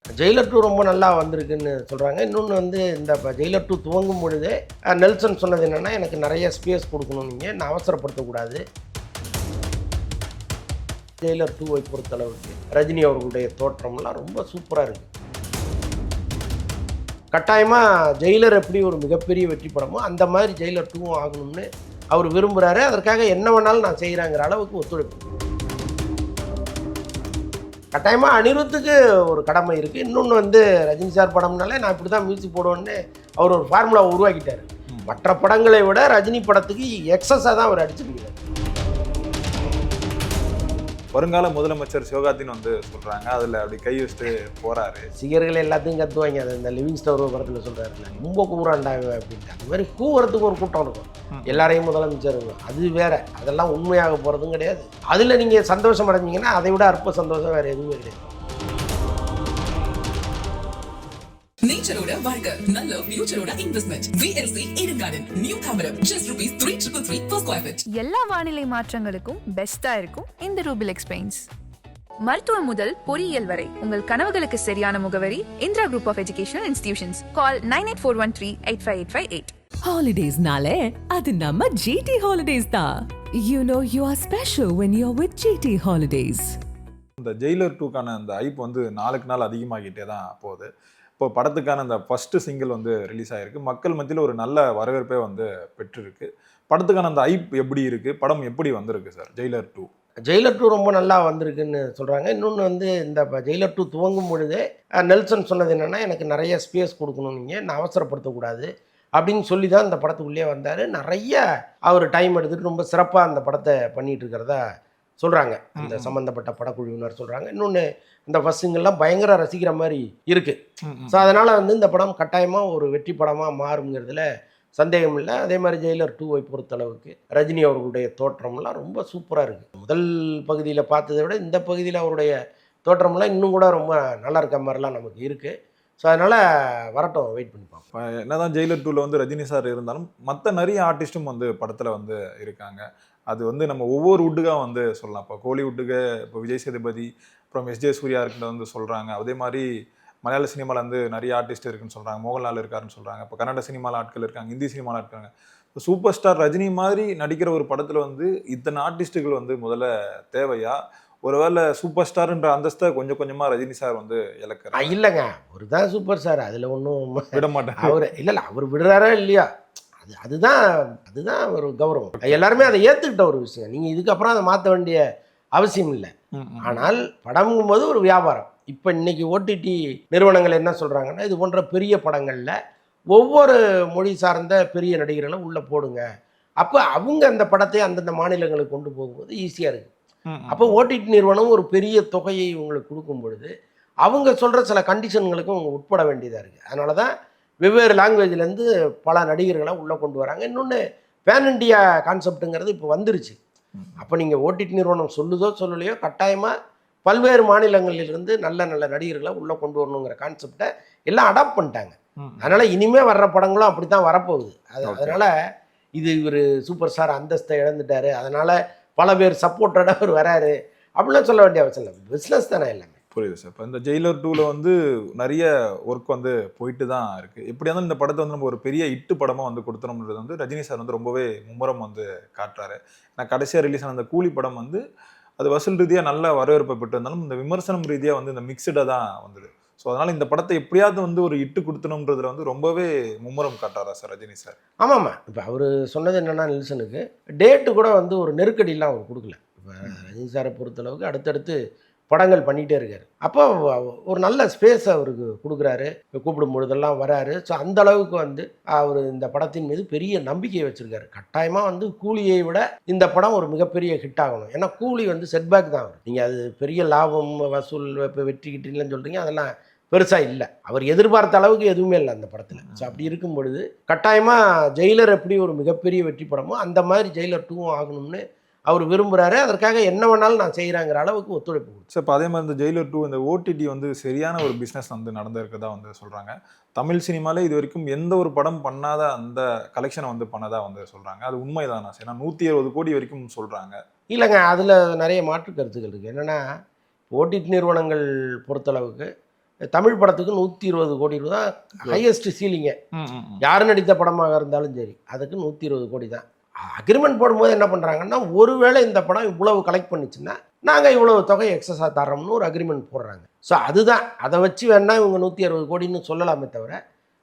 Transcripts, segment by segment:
Jailer 2 ரொம்ப நல்லா வந்திருக்குன்னு சொல்கிறாங்க. இன்னொன்று வந்து இந்த ஜெயிலர் 2 துவங்கும் பொழுதே நெல்சன் சொன்னது என்னென்னா, எனக்கு நிறைய ஸ்பேஸ் கொடுக்கணும், நீங்கள் நான் அவசரப்படுத்தக்கூடாது. ஜெயிலர் 2வை பொறுத்தளவுக்கு ரஜினி அவர்களுடைய தோற்றம்லாம் ரொம்ப சூப்பராக இருக்குது. கட்டாயமாக ஜெயிலர் எப்படி ஒரு மிகப்பெரிய வெற்றி படமோ அந்த மாதிரி ஜெயிலர் 2வும் ஆகணும்னு அவர் விரும்புகிறாரு. அதற்காக என்ன வேணாலும் நான் செய்கிறேங்கிற அளவுக்கு ஒத்துழைப்பு. கட்டாயமாக அனிருத்துக்கு ஒரு கடமை இருக்குது. இன்னொன்று வந்து ரஜினி சார் படம்னாலே நான் இப்படி தான் மியூசிக் போடுவேன்னு அவர் ஒரு ஃபார்முலா உருவாக்கிட்டார். மற்ற படங்களை விட ரஜினி படத்துக்கு எக்ஸஸாக தான் அவர் அடிச்சுக்கிறார். வருங்கால முதலமைச்சர் சிவகார்த்தின்னு வந்து சொல்கிறாங்க, அதில் அப்படி கை வச்சுட்டு போகிறாரு. சிகர்கள் எல்லாத்தையும் கற்றுவாங்க. அது இந்த லிவிங் ஸ்டோர் படத்தில் சொல்கிறாருல, ரொம்ப கூறாண்டாங்க அப்படின்ட்டு. அது மாதிரி கூவுறதுக்கு ஒரு கூட்டம் இருக்கும், எல்லாரையும் முதலமைச்சர். அது வேற, அதெல்லாம் உண்மையாக போகிறதும் கிடையாது. அதில் நீங்கள் சந்தோஷம் அடைஞ்சிங்கன்னா அதை விட அற்ப சந்தோஷம் வேறு எதுவுமே கிடையாது. நேச்சரோட வாழ்க்கை, நல்ல ஃபியூச்சரோட investment. VLC Eden Garden, New Thambaram, just ₹3,333 per square feet. எல்லா வானிலை மாற்றங்களுக்கும் பெஸ்டா இருக்கும் இந்த ரூபிலெக்ஸ் பெயிண்ட்ஸ். மருத்துவம் முதல் பொறியியல் வரை உங்கள் கனவுகளுக்கு சரியான முகவரி Indira group of educational institutions. Call 9841385858. Holidays-nale, adu namma GT Holidays da. You know you are special when you're with GT Holidays. இந்த ஜெயிலர் 2க்கான அந்த ஹைப் வந்து நாளுக்கு நாள் அதிகமாகிட்டே தான் போகுது. இப்போ படத்துக்கான அந்த ஃபர்ஸ்ட் சிங்கிள் வந்து ரிலீஸ் ஆகிருக்கு. மக்கள் மத்தியில் ஒரு நல்ல வரவேற்பே வந்து பெற்றிருக்கு. படத்துக்கான அந்த ஹைப் எப்படி இருக்குது, படம் எப்படி வந்திருக்கு சார் ஜெயிலர் 2? ஜெயிலர் 2 ரொம்ப நல்லா வந்திருக்குன்னு சொல்கிறாங்க. இன்னொன்று வந்து இந்த ஜெயிலர் 2 துவங்கும் பொழுதே நெல்சன் சொன்னது என்னென்னா, எனக்கு நிறைய ஸ்பேஸ் கொடுக்கணும், நீங்கள் நான் அவசரப்படுத்தக்கூடாது அப்படின்னு சொல்லி தான் இந்த படத்துக்குள்ளே வந்தார். நிறைய அவர் டைம் எடுத்துகிட்டு ரொம்ப சிறப்பாக அந்த படத்தை பண்ணிகிட்டு இருக்கிறதா சொல்கிறாங்க, அந்த சம்மந்தப்பட்ட படக்குழுவினர் சொல்கிறாங்க. இன்னொன்று இந்த ஃபஸ்ட்டுங்கெல்லாம் பயங்கர ரசிக்கிற மாதிரி இருக்குது. ஸோ அதனால் வந்து இந்த படம் கட்டாயமாக ஒரு வெற்றி படமாக மாறுங்கிறதுல சந்தேகம் இல்லை. அதே மாதிரி ஜெயிலர் 2வை பொறுத்தளவுக்கு ரஜினி அவர்களுடைய தோற்றம்லாம் ரொம்ப சூப்பராக இருக்குது. முதல் பகுதியில் பார்த்ததை விட இந்த பகுதியில் அவருடைய தோற்றம்லாம் இன்னும் கூட ரொம்ப நல்லா இருக்க மாதிரிலாம் நமக்கு இருக்குது. ஸோ அதனால் வரட்டும், வெயிட் பண்ணி பார்ப்போம். என்னதான் ஜெயிலர் 2ல் வந்து ரஜினி சார் இருந்தாலும் மற்ற நிறைய ஆர்டிஸ்ட்டும் வந்து படத்தில் வந்து இருக்காங்க. அது வந்து நம்ம ஒவ்வொரு வுட்டுக்காக வந்து சொல்லலாம். இப்போ கோலிவுட்டுக்கு இப்போ விஜய் சேதுபதி, அப்புறம் எஸ்ஜே சூர்யா இருக்குன்னு வந்து சொல்கிறாங்க. அதே மாதிரி மலையாள சினிமாவில் வந்து நிறைய ஆர்டிஸ்ட் இருக்குன்னு சொல்கிறாங்க. மோகன்லால் இருக்காருன்னு சொல்கிறாங்க. இப்போ கன்னட சினிமாவில் ஆட்கள் இருக்காங்க, ஹிந்தி சினிமாவில் இருக்காங்க. இப்போ சூப்பர் ஸ்டார் ரஜினி மாதிரி நடிக்கிற ஒரு படத்தில் வந்து இத்தனை ஆர்டிஸ்ட்டுகள் வந்து முதல்ல தேவையா? ஒருவேளை சூப்பர் ஸ்டார்ன்ற அந்தஸ்தை கொஞ்சம் கொஞ்சமாக ரஜினி சார் வந்து இழக்கிறார். இல்லைங்க, அவர் தான் சூப்பர் ஸ்டார், அதில் ஒன்றும் விட மாட்டேன். அவர் இல்லை அவர் விடுறாரா இல்லையா, அதுதான் ஒரு கௌரவம். எல்லாருமே அதை ஏற்றுக்கிட்ட ஒரு விஷயம். நீங்கள் இதுக்கப்புறம் அதை மாற்ற வேண்டிய அவசியம் இல்லை. ஆனால் படங்கும் போது ஒரு வியாபாரம். இப்போ இன்னைக்கு ஓடிடி நிறுவனங்கள் என்ன சொல்கிறாங்கன்னா, இது போன்ற பெரிய படங்களில் ஒவ்வொரு மொழி சார்ந்த பெரிய நடிகர்களை உள்ளே போடுங்க. அப்போ அவங்க அந்த படத்தை அந்தந்த மாநிலங்களுக்கு கொண்டு போகும்போது ஈஸியாக இருக்குது. அப்போ ஓடிடி நிறுவனம் ஒரு பெரிய தொகையை உங்களுக்கு கொடுக்கும் பொழுது அவங்க சொல்கிற சில கண்டிஷன்களுக்கும் அவங்க உட்பட வேண்டியதாக இருக்குது. அதனால தான் வெவ்வேறு லாங்குவேஜ்லேருந்து பல நடிகர்களை உள்ளே கொண்டு வராங்க. இன்னொன்று பேன் இண்டியா கான்செப்ட்டுங்கிறது இப்போ வந்துருச்சு. அப்போ நீங்கள் ஓடிடி நிறுவனம் சொல்லுதோ சொல்லலையோ கட்டாயமாக பல்வேறு மாநிலங்களிலிருந்து நல்ல நல்ல நடிகர்களை உள்ளே கொண்டு வரணுங்கிற கான்செப்டை எல்லாம் அடாப்ட் பண்ணிட்டாங்க. அதனால் இனிமேல் வர்ற படங்களும் அப்படி தான் வரப்போகுது. அதனால் இது இவர் சூப்பர் ஸ்டார் அந்தஸ்தை இழந்துட்டார், அதனால் பல பேர் சப்போர்ட்டடாக அவர் வராரு அப்படிலாம் சொல்ல வேண்டிய அவசியம் இல்லை. பிஸ்னஸ் தானே எல்லாமே. புரியுது சார். இப்போ இந்த ஜெயிலர் 2ல் வந்து நிறைய ஒர்க் வந்து போயிட்டு தான் இருக்குது. எப்படியா இருந்தாலும் இந்த படத்தை வந்து நம்ம ஒரு பெரிய இட்டு படமாக வந்து கொடுத்துறோம்ன்றது வந்து ரஜினி சார் வந்து ரொம்பவே மும்முரம் வந்து காட்டுறாரு. ஏன்னா கடைசியாக ரிலீஸ் ஆன அந்த கூலி படம் வந்து அது வசூல் ரீதியாக நல்ல வரவேற்பை பெற்று இருந்தாலும் இந்த விமர்சனம் ரீதியாக வந்து இந்த மிக்சடாக தான் வந்தது. ஸோ அதனால் இந்த படத்தை எப்படியாவது வந்து ஒரு இட்டு கொடுத்தணுன்றதுல வந்து ரொம்பவே மும்முரம் காட்டாரா சார் ரஜினி சார்? ஆமாம்மா, இப்போ அவர் சொன்னது என்னென்னா, நெல்சனுக்கு டேட்டு கூட வந்து ஒரு நெருக்கடியெலாம் அவர் கொடுக்கல. இப்போ ரஜினி சாரை பொறுத்தளவுக்கு அடுத்தடுத்து படங்கள் பண்ணிகிட்டே இருக்கார். அப்போ ஒரு நல்ல ஸ்பேஸ் அவருக்கு கொடுக்குறாரு, கூப்பிடும் பொழுதெல்லாம் வராரு. ஸோ அந்த அளவுக்கு வந்து அவர் இந்த படத்தின் மீது பெரிய நம்பிக்கையை வச்சுருக்காரு. கட்டாயமாக வந்து கூலியை விட இந்த படம் ஒரு மிகப்பெரிய ஹிட் ஆகணும். ஏன்னா கூலி வந்து செட்பேக் தான் வரும். நீங்கள் அது பெரிய லாபம் வசூல் இப்போ வெற்றி கிட்டின்னு சொல்கிறீங்க, அதெல்லாம் பெருசாக இல்லை. அவர் எதிர்பார்த்த அளவுக்கு எதுவுமே இல்லை அந்த படத்தில். ஸோ அப்படி இருக்கும் பொழுது கட்டாயமாக ஜெயிலர் எப்படி ஒரு மிகப்பெரிய வெற்றி படமோ அந்த மாதிரி ஜெயிலர் 2வும் ஆகணும்னு அவர் விரும்புகிறாரு. அதற்காக என்ன வேணாலும் நான் செய்கிறாங்கிற அளவுக்கு ஒத்துழைப்பு கொடுத்து. சார் இப்போ அதே மாதிரி இந்த ஜெயிலர் 2 இந்த ஓடிடி வந்து சரியான ஒரு பிஸ்னஸ் வந்து நடந்திருக்கிறதா வந்து சொல்கிறாங்க. தமிழ் சினிமாவில் இது வரைக்கும் எந்த ஒரு படம் பண்ணாத அந்த கலெக்ஷனை வந்து பண்ணதா வந்து சொல்கிறாங்க. அது உண்மைதானா சார்? ஏன்னா 170 கோடி வரைக்கும் சொல்கிறாங்க. இல்லைங்க, அதில் நிறைய மாற்று கருத்துக்கள் இருக்குது. என்னென்னா ஓடிடி நிறுவனங்கள் பொறுத்தளவுக்கு தமிழ் படத்துக்கு 120 கோடி ரூபா தான் ஹையஸ்ட் சீலிங்கே. யார் நடித்த படமாக இருந்தாலும் சரி, அதுக்கு 120 கோடி தான். அக்ரிமெண்ட் போடும்போது என்ன பண்ணுறாங்கன்னா, ஒருவேளை இந்த படம் இவ்வளவு கலெக்ட் பண்ணிச்சுன்னா நாங்கள் இவ்வளவு தொகை எக்ஸஸாக தரோம்னு ஒரு அக்ரிமெண்ட் போடுறாங்க. ஸோ அதுதான், அதை வச்சு வேணா இவங்க 160 கோடின்னு சொல்லலாமே தவிர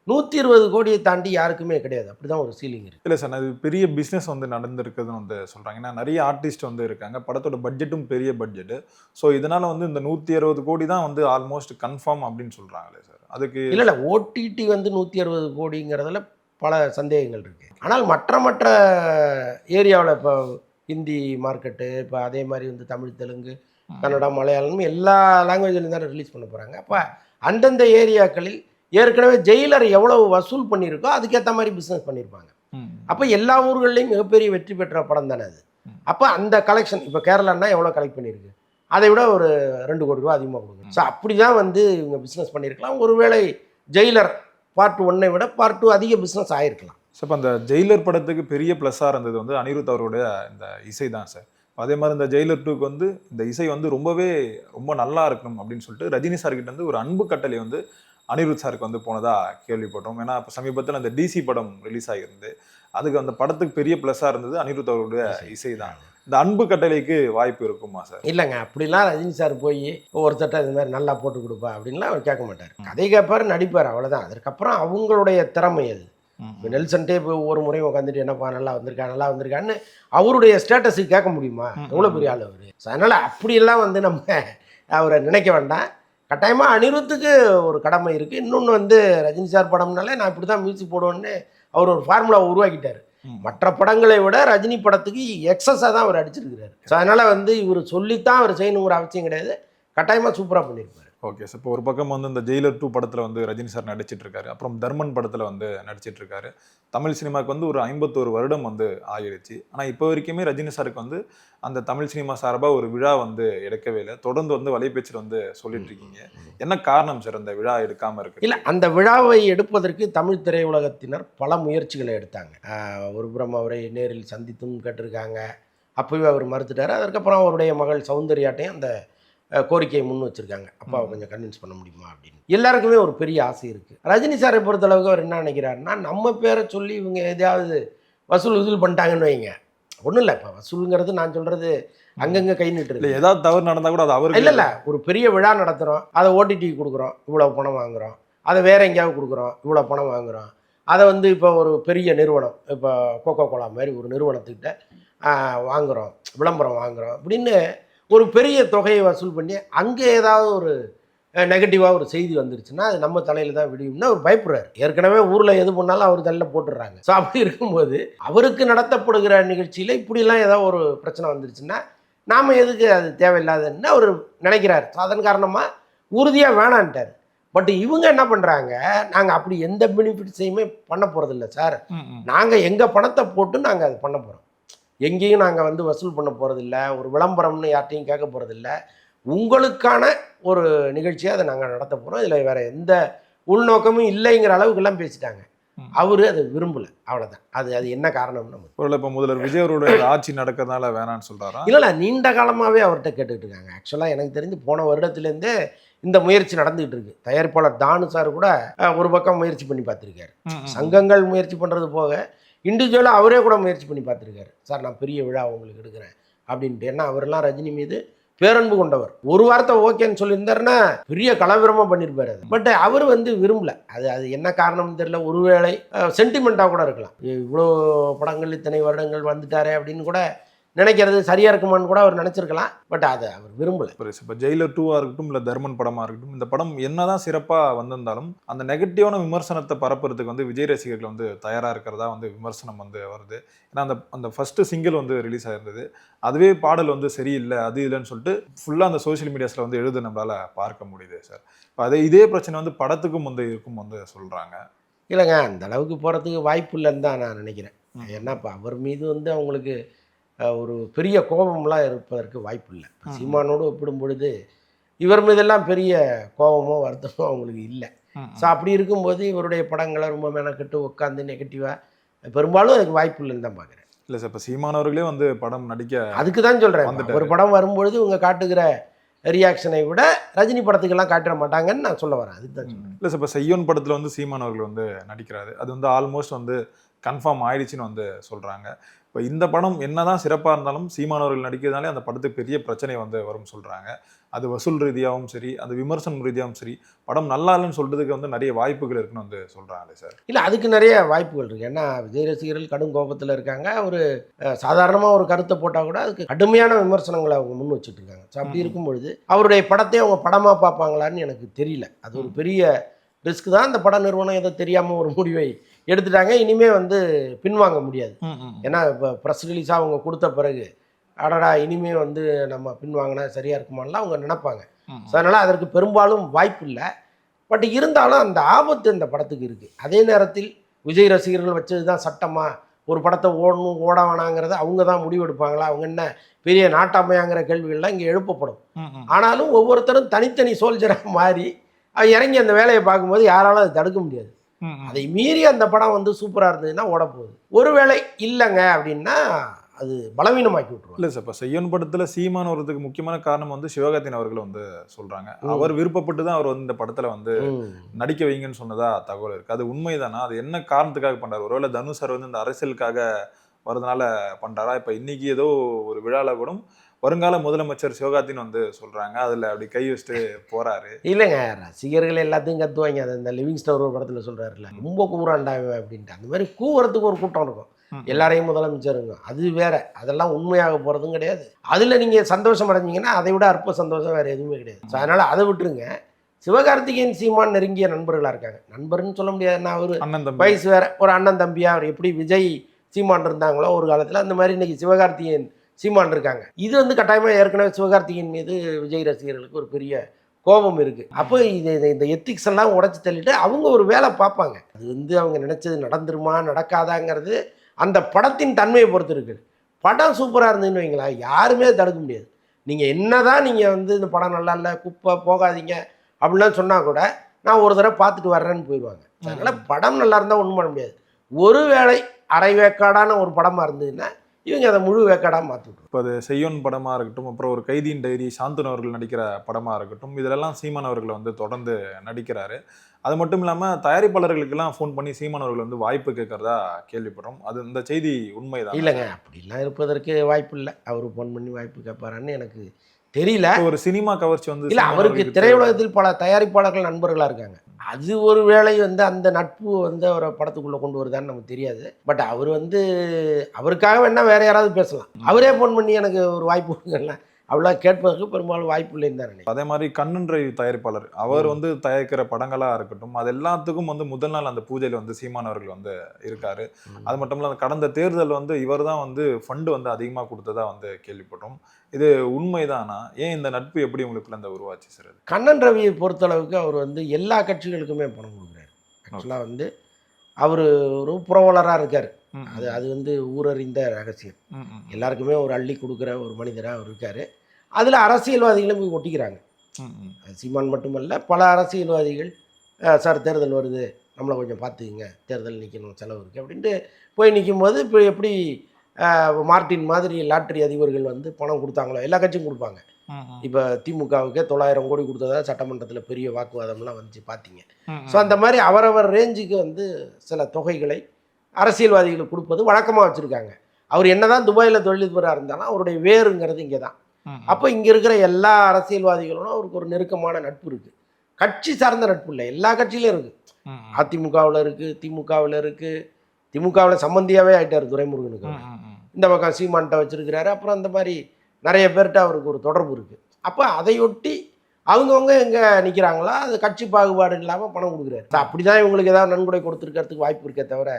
120 கோடியை தாண்டி யாருக்குமே கிடையாது. அப்படிதான் ஒரு சீலிங் இருக்குது. இல்லை சார், அது பெரிய பிஸ்னஸ் வந்து நடந்திருக்குதுன்னு வந்து சொல்கிறாங்க. ஏன்னா நிறைய ஆர்டிஸ்ட் வந்து இருக்காங்க, படத்தோட பட்ஜெட்டும் பெரிய பட்ஜெட்டு. ஸோ இதனால் வந்து இந்த 160 கோடி தான் வந்து ஆல்மோஸ்ட் கன்ஃபார்ம் அப்படின்னு சொல்கிறாங்களே சார். அதுக்கு இல்லை ஓடிடி வந்து 160 கோடிங்கிறதுல பல சந்தேகங்கள் இருக்குது. ஆனால் மற்ற ஏரியாவில் இப்போ ஹிந்தி மார்க்கெட்டு, இப்போ அதே மாதிரி வந்து தமிழ், தெலுங்கு, கன்னடா, மலையாளம் எல்லா லாங்குவேஜ்லையும் தானே ரிலீஸ் பண்ண போகிறாங்க. அப்போ அந்தந்த ஏரியாக்களில் ஏற்கனவே ஜெயிலர் எவ்வளவு வசூல் பண்ணியிருக்கோ அதுக்கேற்ற மாதிரி பிஸ்னஸ் பண்ணியிருப்பாங்க. அப்போ எல்லா ஊர்கள்லையும் மிகப்பெரிய வெற்றி பெற்ற படம் தானே அது. அப்போ அந்த கலெக்ஷன் இப்போ கேரளான்னா எவ்வளோ கலெக்ட் பண்ணியிருக்கு, அதை விட ஒரு 2 கோடி ரூபா அதிகமாக கொடுக்கும். ஸோ அப்படி தான் வந்து இவங்க பிஸ்னஸ் பண்ணியிருக்கலாம். ஒருவேளை ஜெயிலர் பார்ட் 1 விட பார்ட் 2 அதிக பிஸ்னஸ் ஆகிருக்கலாம். ஸோ இப்போ அந்த ஜெயிலர் படத்துக்கு பெரிய ப்ளஸ்ஸாக இருந்தது வந்து அனிருத் அவருடைய இந்த இசை தான் சார். அதே மாதிரி இந்த ஜெயிலர் 2க்கு வந்து இந்த இசை வந்து ரொம்ப நல்லா இருக்கணும் அப்படின்னு சொல்லிட்டு ரஜினி சார்கிட்ட வந்து ஒரு அன்பு கட்டளை வந்து அனிருத் சாருக்கு வந்து போனதா கேள்விப்பட்டோம். ஏன்னா இப்போ சமீபத்தில் அந்த DC படம் ரிலீஸ் ஆகியிருந்து அதுக்கு அந்த படத்துக்கு பெரிய ப்ளஸ்ஸாக இருந்தது அனிருத் அவருடைய இசை தான். இந்த அன்பு கட்டளைக்கு வாய்ப்பு இருக்குமா சார்? இல்லைங்க, அப்படிலாம் ரஜினி சார் போய் ஒருத்தட்ட இது மாதிரி நல்லா போட்டு கொடுப்பா அப்படின்லாம் அவர் கேட்க மாட்டார். கதை கேட்பார், நடிப்பார், அவ்வளோதான். அதுக்கப்புறம் அவங்களுடைய திறமை அது. இப்போ நெல்சன்ட்டே இப்போ ஒரு முறையும் உட்காந்துட்டு என்னப்பா நல்லா வந்திருக்கான்னு அவருடைய ஸ்டேட்டஸுக்கு கேட்க முடியுமா? எவ்வளோ பெரிய ஆள் அவர். ஸோ அதனால் அப்படியெல்லாம் வந்து நம்ம அவரை நினைக்க வேண்டாம். கட்டாயமாக அனிருத்துக்கு ஒரு கடமை இருக்குது. இன்னொன்று வந்து ரஜினி சார் படம்னாலே நான் இப்படி தான் மியூசிக் போடுவேன்னு அவர் ஒரு ஃபார்முலா உருவாக்கிட்டார். மற்ற படங்களை விட ரஜினி படத்துக்கு எக்ஸஸாக தான் அவர் அடிச்சிருக்கிறார். ஸோ அதனால் வந்து இவர் சொல்லித்தான் அவர் செய்யணுங்கிற அவசியம் கிடையாது. கட்டாயமாக சூப்பராக பண்ணியிருப்பார். Okay sir. இப்போ ஒரு பக்கம் வந்து இந்த ஜெயிலர் 2 படத்தில் வந்து ரஜினி சார் நடிச்சிட்டு இருக்காரு. அப்புறம் தர்மன் படத்தில் வந்து நடிச்சிட்டு இருக்காரு. தமிழ் சினிமாவுக்கு வந்து ஒரு 51 வருடம் வந்து ஆகிடுச்சு. ஆனால் இப்போ வரைக்குமே ரஜினி சாருக்கு வந்து அந்த தமிழ் சினிமா சார்பாக ஒரு விழா வந்து எடுக்கவே இல்லை. தொடர்ந்து வந்து வலைபேச்சில் வந்து சொல்லிட்டு இருக்கீங்க. என்ன காரணம் சார் அந்த விழா எடுக்காமல் இருக்கு? இல்லை, அந்த விழாவை எடுப்பதற்கு தமிழ் திரையுலகத்தினர் பல முயற்சிகளை எடுத்தாங்க. ஒரு புறம் அவரை நேரில் சந்தித்தும் கேட்டிருக்காங்க. அப்போவே அவர் மறுத்துட்டார். அதுக்கப்புறம் அவருடைய மகள் சௌந்தர்யாட்டையும் அந்த கோரிக்கையை முன் வச்சுருக்காங்க. அப்பாவை கொஞ்சம் கன்வின்ஸ் பண்ண முடியுமா அப்படின்னு. எல்லாருக்குமே ஒரு பெரிய ஆசை இருக்குது. ரஜினி சாரை பொறுத்தளவுக்கு அவர் என்ன நினைக்கிறாருன்னா, நம்ம பேரை சொல்லி இவங்க எதையாவது வசூல் பண்ணிட்டாங்கன்னு வைங்க. ஒன்றும் இல்லை, இப்போ வசூலுங்கிறது நான் சொல்கிறது அங்கங்கே கை நிட்டுருக்கு. ஏதாவது தவறு நடந்தால் கூட அது அவருக்கு இல்லை, ஒரு பெரிய விழா நடத்துகிறோம், அதை ஓடிடி கொடுக்குறோம், இவ்வளோ பணம் வாங்குகிறோம். அதை வேற எங்கேயாவது கொடுக்குறோம், இவ்வளோ பணம் வாங்குகிறோம். அதை வந்து இப்போ ஒரு பெரிய நிறுவனம், இப்போ கோகோ கோலா மாதிரி ஒரு நிறுவனத்துக்கிட்ட வாங்குகிறோம், விளம்பரம் வாங்குகிறோம் அப்படின்னு ஒரு பெரிய தொகையை வசூல் பண்ணி அங்கே ஏதாவது ஒரு நெகட்டிவாக ஒரு செய்தி வந்துருச்சுன்னா அது நம்ம தலையில் தான் விடியும்னா அவர் பயப்படுறாரு. ஏற்கனவே ஊரில் எது பண்ணாலும் அவர் தலையில் போட்டுடுறாங்க. ஸோ அப்படி இருக்கும்போது அவருக்கு நடத்தப்படுகிற நிகழ்ச்சியில் இப்படிலாம் ஏதாவது ஒரு பிரச்சனை வந்துருச்சுன்னா நாம் எதுக்கு அது தேவையில்லாதுன்னு அவர் நினைக்கிறார். ஸோ அதன் காரணமாக உறுதியாக வேணான்ட்டார். பட் இவங்க என்ன பண்ணுறாங்க, நாங்கள் அப்படி எந்த பெனிஃபிட்ஸையுமே பண்ண போகிறதில்ல சார், நாங்கள் எங்கள் பணத்தை போட்டு நாங்கள் அதை பண்ண போகிறோம், எங்கேயும் நாங்கள் வந்து வசூல் பண்ண போகிறதில்ல, ஒரு விளம்பரம்னு யார்ட்டையும் கேட்க போகிறதில்ல, உங்களுக்கான ஒரு நிகழ்ச்சியாக அதை நாங்கள் நடத்த போகிறோம், இதில் வேறு எந்த உள்நோக்கமும் இல்லைங்கிற அளவுக்குலாம் பேசிட்டாங்க. அவரு அதை விரும்பலை, அவ்வளோதான். அது என்ன காரணம்னு நம்ம இப்போ முதல்வர் விஜய் அவருடைய ஆட்சி நடக்கிறதுனால வேணான்னு சொல்கிறாரா? இல்லை, நீண்ட காலமாகவே அவர்கிட்ட கேட்டுக்கிட்டு இருக்காங்க. ஆக்சுவலாக எனக்கு தெரிஞ்சு போன வருடத்துலேருந்தே இந்த முயற்சி நடந்துகிட்டு இருக்கு. தயாரிப்பாளர் தானு சார் கூட ஒரு பக்கம் முயற்சி பண்ணி பார்த்துருக்காரு. சங்கங்கள் முயற்சி பண்ணுறது போக இண்டிவிஜுவலாக அவரே கூட முயற்சி பண்ணி பார்த்துருக்காரு. சார் நான் பெரிய விழா உங்களுக்கு எடுக்கிறேன் அப்படின்ட்டு. ஏன்னா அவரெல்லாம் ரஜினி மீது பேரன்பு கொண்டவர். ஒரு வார்த்தை ஓகேன்னு சொல்லியிருந்தாருன்னா பெரிய கலவரமாக பண்ணியிருப்பார். அது பட் அவர் வந்து விரும்பலை. அது என்ன காரணம்னு தெரியல. ஒருவேளை சென்டிமெண்ட்டாக கூட இருக்கலாம். இவ்வளோ படங்கள் இத்தனை வருடங்கள் வந்துட்டாரே அப்படின்னு கூட நினைக்கிறது சரியாக இருக்குமான்னு கூட அவர் நினச்சிருக்கலாம். பட் அதை அவர் விரும்பலை. இப்போ ஜெயிலர் 2ஆக இருக்கட்டும், இல்லை தர்மன் படமாக இருக்கட்டும், இந்த படம் என்னதான் சிறப்பாக வந்திருந்தாலும் அந்த நெகட்டிவான விமர்சனத்தை பரப்புறதுக்கு வந்து விஜய் ரசிகர்கள் வந்து தயாராக இருக்கிறதா வந்து விமர்சனம் வந்து வருது. ஏன்னா அந்த ஃபர்ஸ்ட் சிங்கிள் வந்து ரிலீஸ் ஆயிருந்தது, அதுவே பாடல் வந்து சரியில்லை, அது இல்லைன்னு சொல்லிட்டு ஃபுல்லாக அந்த சோஷியல் மீடியாஸில் வந்து எழுத நம்மளால் பார்க்க முடியுது சார். இப்போ இதே பிரச்சனை வந்து படத்துக்கும் வந்து இருக்கும் வந்து சொல்கிறாங்க. இல்லைங்க, அந்த அளவுக்கு போகிறதுக்கு வாய்ப்பு இல்லைன்னு தான் நான் நினைக்கிறேன். ஏன்னா இப்போ அவர் மீது வந்து அவங்களுக்கு ஒரு பெரிய கோபம்லாம் இருப்பதற்கு வாய்ப்பு இல்லை. சீமானோடு ஒப்பிடும் பொழுது இவர் மீதெல்லாம் பெரிய கோபமோ வருத்தமோ அவங்களுக்கு இல்லை. ஸோ அப்படி இருக்கும்போது இவருடைய படங்களை ரொம்ப மெனக்கெட்டு உட்காந்து நெகட்டிவாக பெரும்பாலும் அதுக்கு வாய்ப்பு இல்லைன்னு தான் பார்க்குறேன். இல்லை சார், இப்போ சீமானவர்களே வந்து படம் நடிக்க அதுக்கு தான் சொல்கிறேன். ஒரு படம் வரும்பொழுது இவங்க காட்டுகிற ரியாக்ஷனை விட ரஜினி படத்துக்கெல்லாம் காட்டிட மாட்டாங்கன்னு நான் சொல்ல வரேன். அதுதான் சொல்றேன். இல்லை சார், இப்போ செய்யோன் படத்தில் வந்து சீமான் அவர்கள் வந்து நடிக்கிறாரு. அது வந்து ஆல்மோஸ்ட் வந்து கன்ஃபார்ம் ஆயிடுச்சுன்னு வந்து சொல்கிறாங்க. இப்போ இந்த படம் என்னதான் சிறப்பாக இருந்தாலும் சீமான் அவர்கள் நடிக்கிறதுனாலே அந்த படத்துக்கு பெரிய பிரச்சனை வந்து வரும்னு சொல்கிறாங்க. அது வசூல் ரீதியாகவும் சரி, அந்த விமர்சனம் ரீதியாகவும் சரி, படம் நல்லா இல்லைன்னு சொல்கிறதுக்கு வந்து நிறைய வாய்ப்புகள் இருக்குன்னு வந்து சொல்கிறாங்களே சார். இல்லை, அதுக்கு நிறைய வாய்ப்புகள் இருக்குது. ஏன்னா விஜய் ரசிகர்கள் கடும் கோபத்தில் இருக்காங்க. ஒரு சாதாரணமாக ஒரு கருத்தை போட்டால் கூட அதுக்கு கடுமையான விமர்சனங்களை அவங்க முன் வச்சுட்டு இருக்காங்க. ஸோ அப்படி இருக்கும் பொழுது அவருடைய படத்தை அவங்க படமாக பார்ப்பாங்களான்னு எனக்கு தெரியல. அது ஒரு பெரிய ரிஸ்க் தான். அந்த பட நிறுவனம் எதோ தெரியாமல் ஒரு முடிவை எடுத்துட்டாங்க. இனிமேல் வந்து பின்வாங்க முடியாது. ஏன்னா இப்போ ப்ரெஸ் ரிலீஸாக அவங்க கொடுத்த பிறகு அடடா இனிமே வந்து நம்ம பின்வாங்கினா சரியாக இருக்குமான்லாம் அவங்க நினைப்பாங்க. ஸோ அதனால் அதற்கு பெரும்பாலும் வாய்ப்பு இல்லை. பட் இருந்தாலும் அந்த ஆபத்து அந்த படத்துக்கு இருக்குது. அதே நேரத்தில் விஜய் ரசிகர்கள் வச்சது தான் சட்டமாக ஒரு படத்தை ஓடணும் ஓட வேணாங்கிறத அவங்க தான் முடிவெடுப்பாங்களா, அவங்க என்ன பெரிய நாட்டாமையாங்கிற கேள்விகள்லாம் இங்கே எழுப்பப்படும். ஆனாலும் ஒவ்வொருத்தரும் தனித்தனி சோல்ஜராக மாறி இறங்கி அந்த வேலையை பார்க்கும்போது யாராலும் அதை தடுக்க முடியாது. அதை மீறி அந்த படம் வந்து சூப்பராக இருந்ததுன்னா ஓட போகுது. ஒருவேளை இல்லைங்க அப்படின்னா அது பலவீனமாக்கி விட்டுருவோம். இல்லை சார், இப்போ செய்யோன் படத்தில் சீமான் வரதுக்கு முக்கியமான காரணம் வந்து சிவகார்த்திகேயன் அவர்கள் வந்து சொல்கிறாங்க. அவர் விருப்பப்பட்டு தான் அவர் வந்து இந்த படத்தில் வந்து நடிக்க வைங்கன்னு சொன்னதா தகவல் இருக்குது. அது உண்மைதானா? அது என்ன காரணத்துக்காக பண்ணுறாரு? ஒருவேளை தனுஷ் சார் வந்து இந்த அரசியலுக்காக வரதுனால பண்ணுறாரா? இப்போ இன்னைக்கு ஏதோ ஒரு விழாவில் கூட வருங்கால முதலமைச்சர் சிவகார்த்திகேயன் வந்து சொல்கிறாங்க, அதில் அப்படி கை வச்சுட்டு போகிறாரு. இல்லைங்க, ரசிகர்கள் எல்லாத்தையும் கத்துவாங்க. அது இந்த லிவிங் ஸ்டார் ஒரு படத்தில் சொல்கிறாருல, ரொம்ப கூறாண்டாங்க அப்படின்ட்டு. அந்த மாதிரி கூவுறதுக்கு ஒரு கூட்டம் இருக்கும், எல்லாரையும் முதலமைச்சருங்க. அது வேற, அதெல்லாம் உண்மையாக போகிறதும் கிடையாது. அதில் நீங்கள் சந்தோஷம் அடைஞ்சிங்கன்னா அதை விட அற்ப சந்தோஷம் வேறு எதுவுமே கிடையாது. ஸோ அதனால் அதை விட்டுருங்க. சிவகார்த்திகேயன் சீமான் நெருங்கிய நண்பர்களாக இருக்காங்க. நண்பர்னு சொல்ல முடியாதுன்னா அவர் வயசு வேற, ஒரு அண்ணன் தம்பியா. அவர் எப்படி விஜய் சீமான் இருந்தாங்களோ ஒரு காலத்தில், அந்த மாதிரி இன்னைக்கு சிவகார்த்திகேயன் சீமான் இருக்காங்க. இது வந்து கட்டாயமாக ஏற்கனவே சிவகார்த்திகேயன் மீது விஜய் ரசிகர்களுக்கு ஒரு பெரிய கோபம் இருக்குது. அப்போ இந்த எத்திக்ஸ் எல்லாம் உடைச்சி தள்ளிட்டு அவங்க ஒரு வேலை பார்ப்பாங்க. அது வந்து அவங்க நினச்சது நடந்துருமா நடக்காதாங்கிறது அந்த படத்தின் தன்மையை பொறுத்து இருக்குது. படம் சூப்பராக இருந்ததுன்னு வைங்களா, யாருமே தடுக்க முடியாது. நீங்கள் என்னதான் நீங்கள் வந்து இந்த படம் நல்லா இல்லை, குப்பை போகாதீங்க அப்படின்லாம் சொன்னால் கூட நான் ஒரு தடவை பார்த்துட்டு வர்றேன்னு போயிடுவாங்க. அதனால் படம் நல்லா இருந்தால் ஒன்றும் பண்ண முடியாது. ஒருவேளை அரை வேக்காடான ஒரு படமாக இருந்ததுன்னா இவங்க அதை முழு வேக்காடாக மாற்றிவிட்ருவோம். இப்போ அது செய்யோன் படமாக இருக்கட்டும், அப்புறம் ஒரு கைதியின் டைரி, சாந்தனு அவர்கள் நடிக்கிற படமாக இருக்கட்டும், இதிலெல்லாம் சீமான் அவர்கள் வந்து தொடர்ந்து நடிக்கிறாரு. அது மட்டும் இல்லாமல் தயாரிப்பாளர்களுக்கெல்லாம் ஃபோன் பண்ணி சீமான் அவர்கள் வந்து வாய்ப்பு கேட்கறதா கேள்விப்படுறோம். அது இந்த செய்தி உண்மைதான் இல்லைங்க? அப்படிலாம் இருப்பதற்கு வாய்ப்பு இல்லை. அவர் ஃபோன் பண்ணி வாய்ப்பு கேட்பாரான்னு எனக்கு தெரியல. ஒரு சினிமா கவர்ச்சி வந்து இல்லை, அவருக்கு திரையுலகத்தில் பல தயாரிப்பாளர்கள் நண்பர்களாக இருக்காங்க. அது ஒரு வேளை வந்து அந்த நட்பு வந்து அவரை படத்துக்குள்ளே கொண்டு வருதான்னு நமக்கு தெரியாது. பட் அவர் வந்து அவருக்காக வேணா வேற யாராவது பேசலாம். அவரே ஃபோன் பண்ணி எனக்கு ஒரு வாய்ப்பு கொடுங்கல்ல, அவ்வளோ கேட்பதற்கு பெரும்பாலும் வாய்ப்பு இல்லைன்னு தான் நினைக்கிறேன். அதே மாதிரி கண்ணன்றை தயாரிப்பாளர் அவர் வந்து தயாரிக்கிற படங்களாக இருக்கட்டும், அது எல்லாத்துக்கும் வந்து முதல் நாள் அந்த பூஜையில் வந்து சீமான் அவர்கள் வந்து இருக்காரு. அது மட்டும் இல்லாமல் கடந்த தேர்தல் வந்து இவர் தான் வந்து ஃபண்டு வந்து அதிகமாக கொடுத்ததா வந்து கேள்விப்பட்டோம். இது உண்மைதானா? ஏன் இந்த நட்பு எப்படி உங்களுக்குள்ள இந்த உருவாச்சு சார்? கண்ணன் ரவியை பொறுத்தளவுக்கு அவர் வந்து எல்லா கட்சிகளுக்குமே பணம் கொடுக்குறாரு. ஆக்சுவலாக வந்து அவர் ஒரு புரவலராக இருக்கார். அது வந்து ஊரறிந்த ரகசியம். எல்லாருக்குமே ஒரு அள்ளி கொடுக்குற ஒரு மனிதராக அவர் இருக்கார். அதில் அரசியல்வாதிகளும் போய் ஒட்டிக்கிறாங்க. சீமான் மட்டுமல்ல, பல அரசியல்வாதிகள் சார் தேர்தல் வருது, நம்மளை கொஞ்சம் பார்த்துக்குங்க, தேர்தல் நிற்கணும், செலவு இருக்குது அப்படின்ட்டு போய் நிற்கும் போது இப்போ எப்படி மார்ட்டின் மாதிரி லாட்ரி அதிபர்கள் வந்து பணம் கொடுத்தாங்களோ எல்லா கட்சியும் கொடுப்பாங்க. இப்போ திமுகவுக்கே 900 கோடி கொடுத்ததா சட்டமன்றத்தில் பெரிய வாக்குவாதம்லாம் வந்துச்சு பார்த்தீங்க. ஸோ அந்த மாதிரி அவரவர் ரேஞ்சுக்கு வந்து சில தொகைகளை அரசியல்வாதிகளுக்கு கொடுப்பது வழக்கமாக வச்சுருக்காங்க. அவர் என்னதான் துபாயில் தொழிலதிபராக இருந்தாலும் அவருடைய வேறுங்கிறது இங்கே தான். அப்போ இங்கே இருக்கிற எல்லா அரசியல்வாதிகளோடும் அவருக்கு ஒரு நெருக்கமான நட்பு இருக்குது. கட்சி சார்ந்த நட்பு இல்லை, எல்லா கட்சியிலும் இருக்குது. அதிமுகவில் இருக்குது, திமுகவில் இருக்குது. திமுகவில் சம்பந்தியாகவே ஆகிட்டார் துரைமுருகனுக்கு. இந்த பக்கம் சீமான்ட்ட வச்சுருக்கிறாரு. அப்புறம் அந்த மாதிரி நிறைய பேர்கிட்ட அவருக்கு ஒரு தொடர்பு இருக்குது. அப்போ அதையொட்டி அவங்கவுங்க எங்கே நிற்கிறாங்களோ அது கட்சி பாகுபாடு இல்லாமல் பணம் கொடுக்குறாரு. அப்படி தான் இவங்களுக்கு ஏதாவது நன்கொடை கொடுத்துருக்கிறதுக்கு வாய்ப்பு இருக்கே தவிர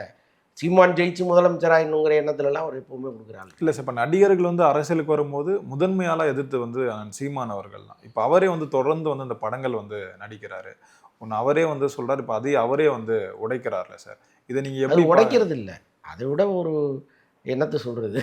சீமான் ஜெயிச்சு முதலமைச்சராகணுங்கிற எண்ணத்துலலாம் அவர் எப்பவுமே கொடுக்குறாங்க. இல்லை சார், இப்போ நடிகர்கள் வந்து அரசியலுக்கு வரும்போது முதன்மையால் எதிர்த்து வந்து சீமான் அவர்கள் தான். இப்போ அவரே வந்து தொடர்ந்து வந்து அந்த படங்கள் வந்து நடிக்கிறாரு. ஒன்று அவரே வந்து சொல்கிறார், இப்போ அதையும் அவரே வந்து உடைக்கிறார்ல சார். இதை நீங்கள் எப்படி? உடைக்கிறது இல்லை, அதை விட ஒரு என்னத்தை சொல்கிறது,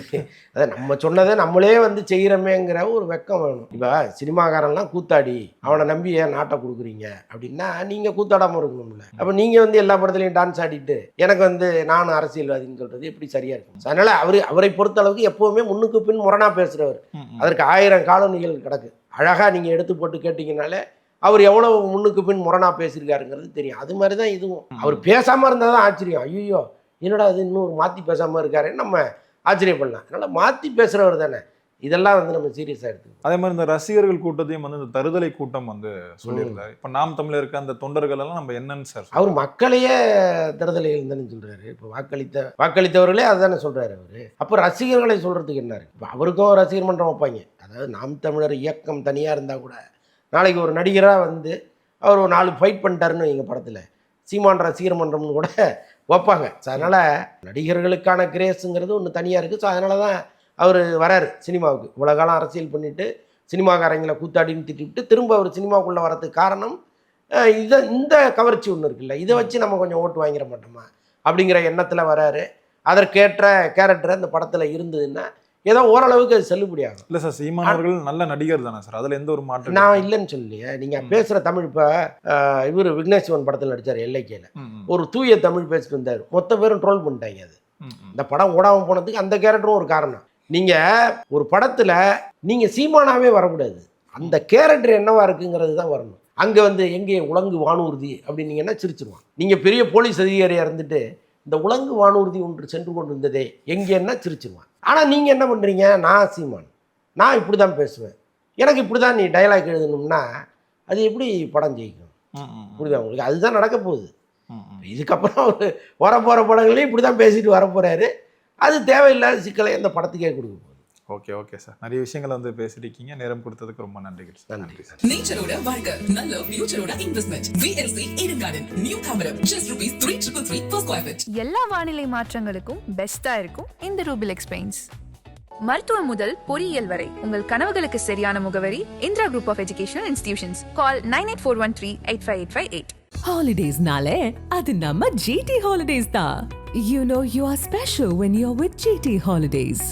அதை நம்ம சொன்னதை நம்மளே வந்து செய்கிறோமேங்கிற ஒரு வெக்கம் வேணும். இப்போ சினிமாக்காரன்லாம் கூத்தாடி அவனை நம்பி ஏன் நாட்டை கொடுக்குறீங்க அப்படின்னா நீங்கள் கூத்தாடாமல் இருக்கணும்ல. அப்போ நீங்கள் வந்து எல்லா படத்துலையும் டான்ஸ் ஆடிட்டு எனக்கு வந்து நான் அரசியல்வாதின்னு சொல்கிறது எப்படி சரியாக இருக்கும்? அதனால் அவரை பொறுத்த அளவுக்கு எப்போவுமே முன்னுக்கு பின் முரணாக பேசுகிறவர். அதற்கு 1000 காலனிகள் கிடக்கு. அழகாக நீங்கள் எடுத்து போட்டு கேட்டிங்கனாலே அவர் எவ்வளோ முன்னுக்கு பின் முரணா பேசியிருக்காருங்கிறது தெரியும். அது மாதிரி தான் இதுவும். அவர் பேசாமல் இருந்தால் தான் ஆச்சரியம். ஐயோ என்னடா அது இன்னும் மாற்றி பேசாமல் இருக்காருன்னு நம்ம ஆச்சரியப்படலாம். அதனால் மாற்றி பேசுகிறவர் தானே. இதெல்லாம் வந்து நம்ம சீரியஸாக எடுத்துக்கணும். அதே மாதிரி இந்த ரசிகர்கள் கூட்டத்தையும் வந்து இந்த தருதலை கூட்டம் வந்து சொல்லியிருந்தாரு. இப்போ நாம் தமிழர் இருக்க அந்த தொண்டர்கள் எல்லாம் நம்ம என்னன்னு சார் அவர் மக்களையே தருதலைகள் தானே சொல்கிறாரு. இப்போ வாக்களித்தவர்களே அதுதானே சொல்கிறாரு அவர். அப்போ ரசிகர்களை சொல்கிறதுக்கு என்ன இருக்குது? இப்போ அவருக்கும் ரசிகர் மன்றம் வைப்பாங்க. அதாவது நாம் தமிழர் இயக்கம் தனியாக இருந்தால் கூட நாளைக்கு ஒரு நடிகராக வந்து அவர் ஒரு 4 ஃபைட் பண்ணிட்டாருன்னு எங்கள் படத்தில் சீமான் ரசிகர் மன்றம்னு கூட வைப்பாங்க. ஸோ அதனால் நடிகர்களுக்கான கிரேஸுங்கிறது ஒன்று தனியாக இருக்குது. ஸோ அதனால தான் அவர் வராரு சினிமாவுக்கு. இவ்வளோ காலம் அரசியல் பண்ணிவிட்டு சினிமாக்காரங்களை கூத்தாடின்னு திட்டிவிட்டு திரும்ப அவர் சினிமாவுக்குள்ளே வரதுக்கு காரணம் இந்த கவர்ச்சி ஒன்று இருக்குல்ல, இதை வச்சு நம்ம கொஞ்சம் ஓட்டு வாங்கிட மாட்டோமா அப்படிங்கிற எண்ணத்தில் வராரு. அதற்கேற்ற கேரக்டர் அந்த படத்தில் இருந்ததுன்னா ஏதோ ஓரளவுக்கு அது செல்லுபடியாகும். இல்லை சார், சீமான் அவர்கள் நல்ல நடிகர் தானே சார், அதில் எந்த ஒரு மாற்றம் நான் இல்லைன்னு சொல்லியே. நீங்கள் பேசுகிற தமிழ் இப்போ இவர் விக்னேஷ் சிவன் படத்தில் நடித்தார் எல்லைக்கையில், ஒரு தூய தமிழ் பேசிட்டு வந்தார். மொத்த பேரும் ட்ரோல் பண்ணிட்டாங்க. அது இந்த படம் ஓடாமல் போனதுக்கு அந்த கேரக்டரும் ஒரு காரணம். நீங்கள் ஒரு படத்தில் நீங்கள் சீமானாவே வரக்கூடாது, அந்த கேரக்டர் என்னவா இருக்குங்கிறது தான் வரணும். அங்கே வந்து எங்கே உலங்கு வானூர்தி அப்படின்னீங்கன்னா சிரிச்சிருவான். நீங்கள் பெரிய போலீஸ் அதிகாரியாக இருந்துட்டு இந்த உலங்கு வானூர்தி ஒன்று சென்று கொண்டு இருந்ததே எங்கேன்னா சிரிச்சிருவான். ஆனால் நீங்கள் என்ன பண்ணுறீங்க, நான் சீமான், நான் இப்படி தான் பேசுவேன், எனக்கு இப்படி தான் நீ டைலாக் எழுதணும்னா அது எப்படி படம் ஜெயிக்கும்? புரியுதா உங்களுக்கு? அதுதான் நடக்க போகுது. இதுக்கப்புறம் அவர் வரப்போகிற படங்களையும் இப்படி தான் பேசிட்டு வரப்போகிறாரு. அது தேவையில்லாத சிக்கலை அந்த படத்துக்கே கொடுக்க போகுது. ஓகே சார், நிறைய விஷயங்களை வந்து பேசிருக்கீங்க. நேரம் கொடுத்ததுக்கு ரொம்ப நன்றி. நன்றி சார். நேச்சரோட வாழ்க்கை, நல்ல ஃபியூச்சரோட investment. VLC Eden garden, new Tambaram, just rupees 3,333 per square feet. எல்லா வானிலை மாற்றங்களுக்கும் பெஸ்டா இருக்கும் இந்த ரூபில் எக்ஸ்பிளைன்ஸ். மருத்துவம் முதல் பொறியியல் வரை உங்கள் கனவுகளுக்கு சரியான முகவரி Indira group of education institutions. Call 9841385858. Holidays-nale, adu namma GT Holidays da. You know you are special when you're with GT Holidays.